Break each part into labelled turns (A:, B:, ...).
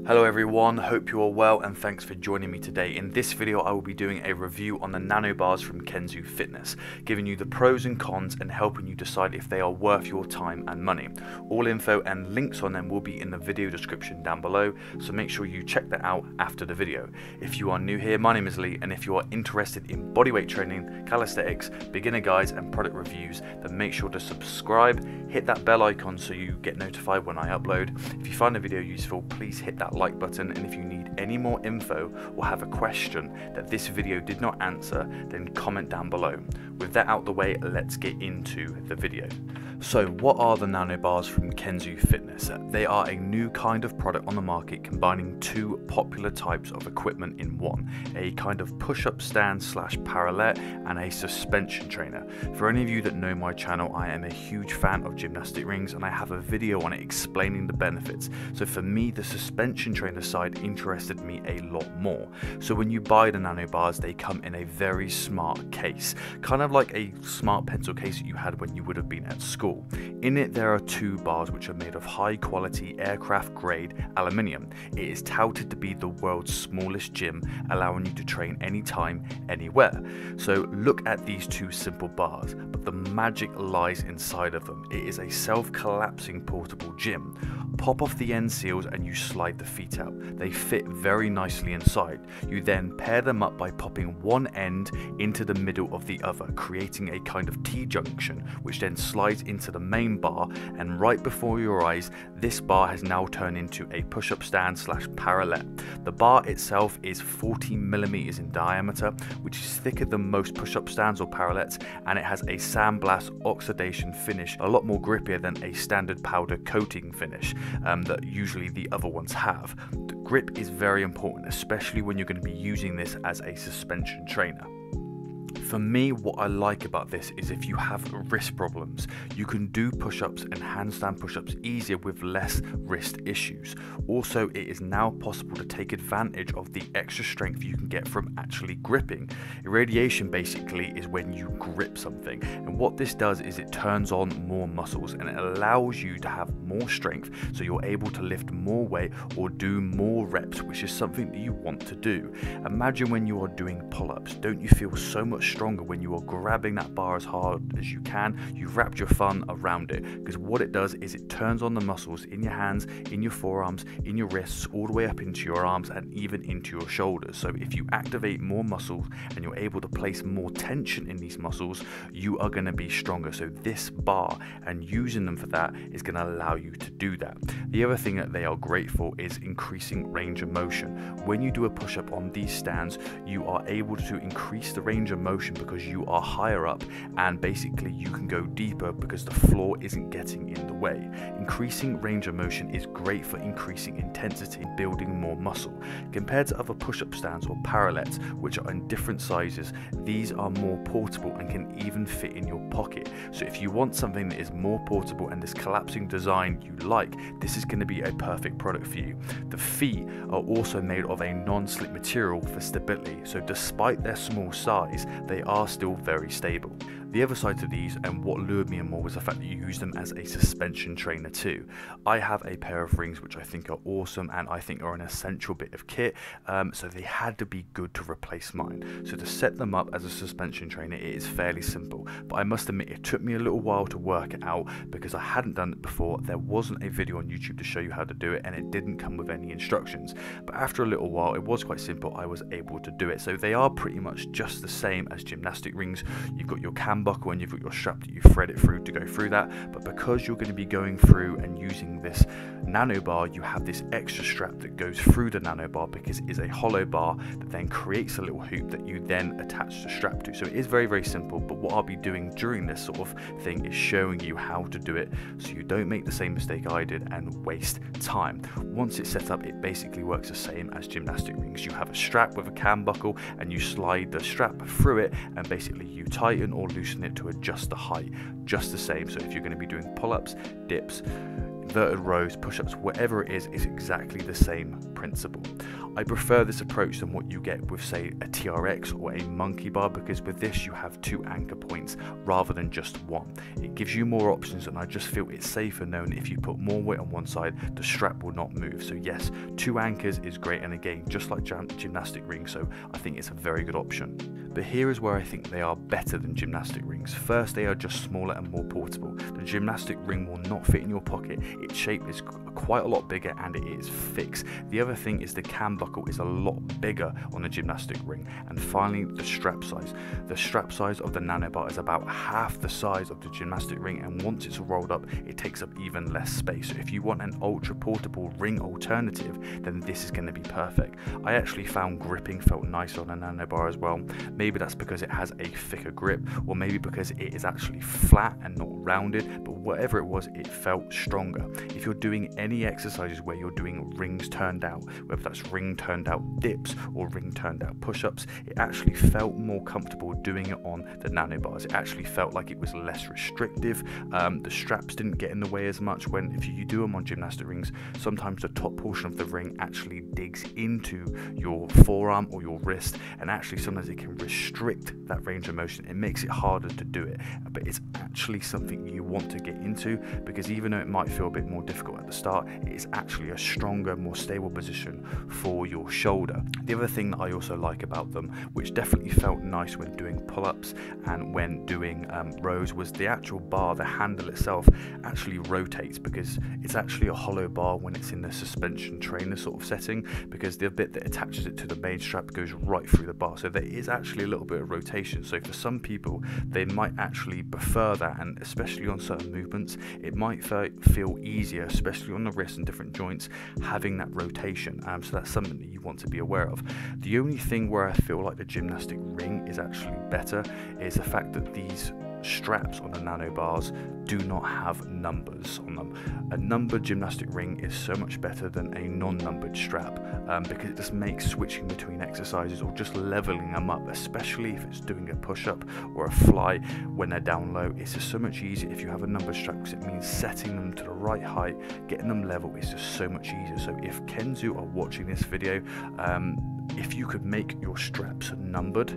A: Hello everyone, hope you are well and thanks for joining me today. In this video I will be doing a review on the Nanobars from Kensui Fitness, giving you the pros and cons and helping you decide if they are worth your time and money. All info and links on them will be in the video description down below, so make sure you check that out after the video. If you are new here, my name is Lee, and if you are interested in bodyweight training, calisthenics, beginner guides and product reviews, then make sure to subscribe, hit that bell icon so you get notified when I upload. If you find the video useful, please hit that like button, and if you need any more info or have a question that this video did not answer, then comment down below. With that out the way, let's get into the video. So what are the Nanobars from Kensui Fitness? They are a new kind of product on the market combining two popular types of equipment in one, a kind of push-up stand slash parallel and a suspension trainer. For any of you that know my channel, I am a huge fan of Gymnastic Rings and I have a video on it explaining the benefits. So for me, the suspension trainer side interested me a lot more. So when you buy the Nanobars, they come in a very smart case, kind of like a smart pencil case that you had when you would have been at school. In it there are two bars which are made of high quality aircraft grade aluminium. It is touted to be the world's smallest gym, allowing you to train anytime, anywhere. So look at these two simple bars, but the magic lies inside of them. It is a self-collapsing portable gym. Pop off the end seals and you slide the feet out. They fit very nicely inside. You then pair them up by popping one end into the middle of the other, creating a kind of T-junction, which then slides into the main bar, and right before your eyes, this bar has now turned into a push-up stand slash parallel. The bar itself is 40mm in diameter, which is thicker than most push-up stands or parallettes, and it has a sandblast oxidation finish, a lot more grippier than a standard powder coating finish that usually the other ones have. The grip is very important, especially when you're going to be using this as a suspension trainer. For me, what I like about this is if you have wrist problems, you can do push-ups and handstand push-ups easier with less wrist issues. Also, it is now possible to take advantage of the extra strength you can get from actually gripping. Irradiation basically is when you grip something, and what this does is it turns on more muscles and it allows you to have more strength, so you're able to lift more weight or do more reps, which is something that you want to do. Imagine when you are doing pull-ups, don't you feel so much stronger when you are grabbing that bar as hard as you can? You've wrapped your thumb around it, because what it does is it turns on the muscles in your hands, in your forearms, in your wrists, all the way up into your arms and even into your shoulders. So if you activate more muscles and you're able to place more tension in these muscles, you are going to be stronger. So this bar and using them for that is going to allow you to do that. The other thing that they are great for is increasing range of motion. When you do a push-up on these stands, you are able to increase the range of motion because you are higher up, and basically you can go deeper because the floor isn't getting in the way. Increasing range of motion is great for increasing intensity and building more muscle. Compared to other push-up stands or parallettes, which are in different sizes, these are more portable and can even fit in your pocket. So if you want something that is more portable and this collapsing design you like, this is going to be a perfect product for you. The feet are also made of a non-slip material for stability, so despite their small size, they are still very stable. The other side to these, and what lured me more, was the fact that you use them as a suspension trainer too. I have a pair of rings which I think are awesome and I think are an essential bit of kit, so they had to be good to replace mine. So to set them up as a suspension trainer, it is fairly simple, but I must admit it took me a little while to work it out because I hadn't done it before. There wasn't a video on YouTube to show you how to do it, and it didn't come with any instructions, but after a little while it was quite simple. I was able to do it. So they are pretty much just the same as gymnastic rings. You've got your cam buckle and you've got your strap that you thread it through to go through that, but because you're going to be going through and using this Nanobar, you have this extra strap that goes through the Nanobar because it is a hollow bar that then creates a little hoop that you then attach the strap to. So it is very, very simple, but what I'll be doing during this sort of thing is showing you how to do it so you don't make the same mistake I did and waste time. Once it's set up, it basically works the same as gymnastic rings. You have a strap with a cam buckle and you slide the strap through it, and basically you tighten or loosen it to adjust the height, just the same. So if you're going to be doing pull-ups, dips, inverted rows, push-ups, whatever it is exactly the same principle. I prefer this approach than what you get with, say, a TRX or a monkii bar, because with this you have 2 anchor points rather than just one. It gives you more options, and I just feel it's safer knowing if you put more weight on one side, the strap will not move. So yes, 2 anchors is great, and again, just like Gymnastic Rings, so I think it's a very good option. But here is where I think they are better than Gymnastic Rings. First, they are just smaller and more portable. The Gymnastic Ring will not fit in your pocket. Its shape is quite a lot bigger and it is fixed. The other thing is the cam buckle is a lot bigger on the Gymnastic Ring. And finally, the strap size. The strap size of the Nano bar is about half the size of the Gymnastic Ring, and once it's rolled up, it takes up even less space. So if you want an ultra portable ring alternative, then this is going to be perfect. I actually found gripping felt nicer on a Nano bar as well. Maybe that's because it has a thicker grip, or maybe because it is actually flat and not rounded, but whatever it was, it felt stronger. If you're doing any exercises where you're doing rings turned out, whether that's ring turned out dips or ring turned out push-ups, it actually felt more comfortable doing it on the Nano bars. It actually felt like it was less restrictive. The straps didn't get in the way as much. When if you do them on Gymnastic Rings, sometimes the top portion of the ring actually digs into your forearm or your wrist, and actually sometimes it can restrict that range of motion. It makes it harder to do it, but it's actually something you want to get into, because even though it might feel a bit more difficult at the start, it is actually a stronger, more stable position for your shoulder. The other thing that I also like about them, which definitely felt nice when doing pull-ups and when doing rows, was the actual bar. The handle itself actually rotates, because it's actually a hollow bar when it's in the suspension trainer sort of setting, because the bit that attaches it to the main strap goes right through the bar. So there is actually a little bit of rotation. So for some people, they might actually prefer that, and especially on certain movements, it might feel easier, especially on the wrist and different joints, having that rotation. So that's something that you want to be aware of. The only thing where I feel like the Gymnastic Ring is actually better is the fact that these straps on the Nano bars do not have numbers on them. A numbered Gymnastic Ring is so much better than a non-numbered strap, because it just makes switching between exercises or just leveling them up, especially if it's doing a push-up or a fly when they're down low. It's just so much easier if you have a numbered strap, because it means setting them to the right height, getting them level is just so much easier. So if Kensui are watching this video, if you could make your straps numbered,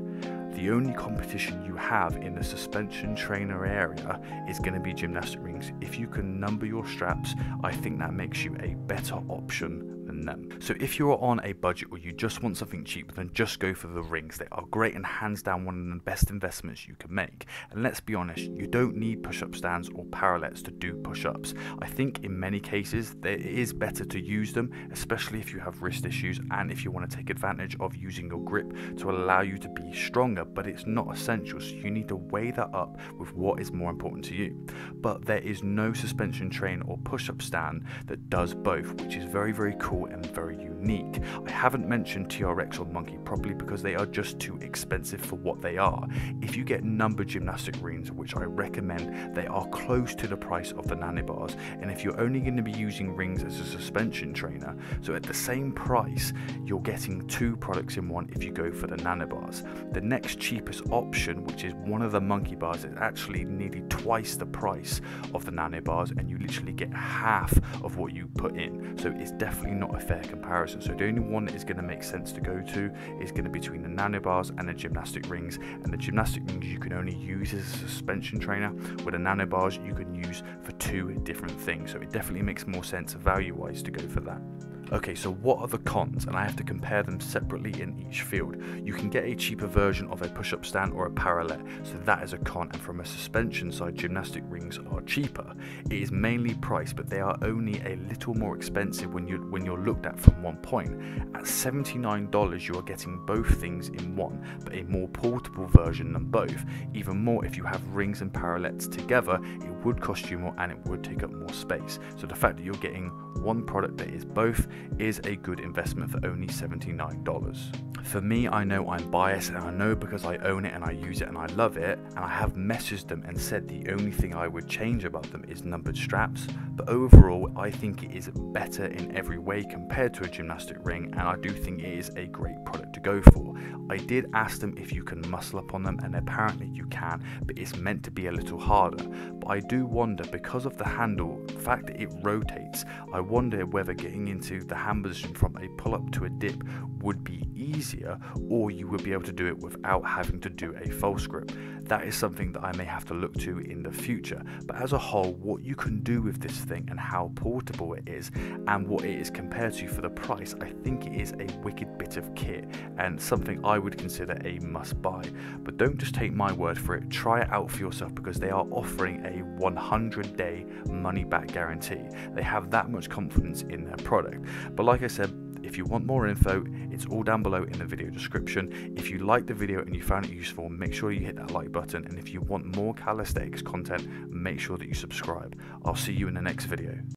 A: the only competition you have in the suspension trainer area is going to be Gymnastic Rings. If you can number your straps, I think that makes you a better option than them. So if you're on a budget or you just want something cheap, then just go for the rings. They are great and hands down one of the best investments you can make. And let's be honest, you don't need push-up stands or parallettes to do push-ups. I think in many cases it is better to use them, especially if you have wrist issues and if you want to take advantage of using your grip to allow you to be stronger, but it's not essential, so you need to weigh that up with what is more important to you. But there is no suspension trainer or push-up stand that does both, which is very, very cool and very unique. I haven't mentioned TRX or monkii properly because they are just too expensive for what they are. If you get numbered Gymnastic Rings, which I recommend, they are close to the price of the Nano bars, and if you're only going to be using rings as a suspension trainer, so at the same price, you're getting 2 products in one if you go for the Nano bars. The next cheapest option, which is one of the monkii bars, is actually nearly twice the price of the Nano bars, and you literally get half of what you put in. So it's definitely not a fair comparison. So the only one that is going to make sense to go to is going to be between the Nano bars and the Gymnastic Rings. And the Gymnastic Rings you can only use as a suspension trainer, where the Nano bars you can use for 2 different things. So it definitely makes more sense value-wise to go for that. Okay, so what are the cons? And I have to compare them separately in each field. You can get a cheaper version of a push-up stand or a parallel, so that is a con. And from a suspension side, Gymnastic Rings are cheaper. It is mainly price, but they are only a little more expensive when you're looked at from one point. At $79, you are getting both things in one, but a more portable version than both. Even more, if you have rings and parallettes together, it would cost you more and it would take up more space. So the fact that you're getting one product that is both is a good investment for only $79. For me, I know I'm biased, and I know because I own it and I use it and I love it, and I have messaged them and said the only thing I would change about them is numbered straps, but overall I think it is better in every way compared to a gymnastic ring, and I do think it is a great product to go for. I did ask them if you can muscle up on them, and apparently you can, but it's meant to be a little harder. But I do wonder, because of the handle, the fact that it rotates, I wonder whether getting into the hand position from a pull-up to a dip would be easier, or you would be able to do it without having to do a false grip. That is something that I may have to look to in the future. But as a whole, what you can do with this thing and how portable it is and what it is compared to for the price, I think it is a wicked bit of kit and something I would consider a must buy. But don't just take my word for it, try it out for yourself, because they are offering a 100-day money back guarantee. They have that much confidence in their product. But like I said, if you want more info, it's all down below in the video description. If you liked the video and you found it useful, make sure you hit that like button, and if you want more calisthenics content, make sure that you subscribe. I'll see you in the next video.